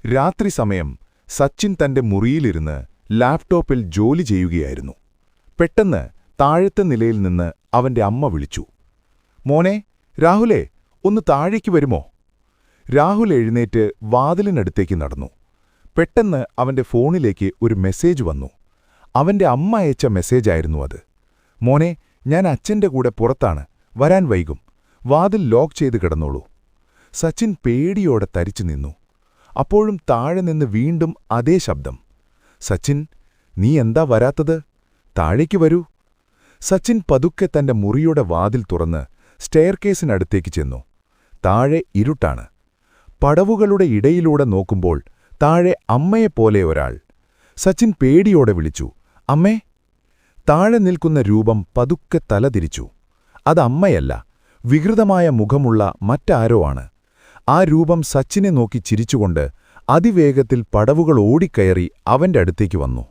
രാത്രി സമയം സച്ചിൻ തന്റെ മുറിയിലിരുന്ന് ലാപ്ടോപ്പിൽ ജോലി ചെയ്യുകയായിരുന്നു. പെട്ടെന്ന് താഴത്തെ നിലയിൽ നിന്ന് അവന്റെ അമ്മ വിളിച്ചു. മോനെ, രാഹുലേ, ഒന്ന് താഴേക്ക് വരുമോ? രാഹുൽ എഴുന്നേറ്റ് വാതിലിനടുത്തേക്ക് നടന്നു. പെട്ടെന്ന് അവന്റെ ഫോണിലേക്ക് ഒരു മെസ്സേജ് വന്നു. അവന്റെ അമ്മ അയച്ച മെസ്സേജായിരുന്നു അത്. മോനെ, ഞാൻ അച്ഛന്റെ കൂടെ പുറത്താണ്, വരാൻ വൈകും, വാതിൽ ലോക്ക് ചെയ്ത് കിടന്നോളൂ. സച്ചിൻ പേടിയോടെ തരിച്ചു നിന്നു. അപ്പോഴും താഴെ നിന്ന് വീണ്ടും അതേ ശബ്ദം. സച്ചിൻ, നീ എന്താ വരാത്തത്? താഴേക്ക് വരൂ. സച്ചിൻ പതുക്കെ തന്റെ മുറിയുടെ വാതിൽ തുറന്ന് സ്റ്റെയർകേസിനടുത്തേക്ക് ചെന്നു. താഴെ ഇരുട്ടാണ്. പടവുകളുടെ ഇടയിലൂടെ നോക്കുമ്പോൾ താഴെ അമ്മയെപ്പോലെ ഒരാൾ. സച്ചിൻ പേടിയോടെ വിളിച്ചു, അമ്മേ. താഴെ നിൽക്കുന്ന രൂപം പതുക്കെ തലതിരിച്ചു. അത് അമ്മയല്ല, വികൃതമായ മുഖമുള്ള മറ്റാരോ ആണ്. ആ രൂപം സച്ചിനെ നോക്കി ചിരിച്ചുകൊണ്ട് അതിവേഗത്തിൽ പടവുകൾ ഓടിക്കയറി അവന്റെ അടുത്തേക്ക് വന്നു.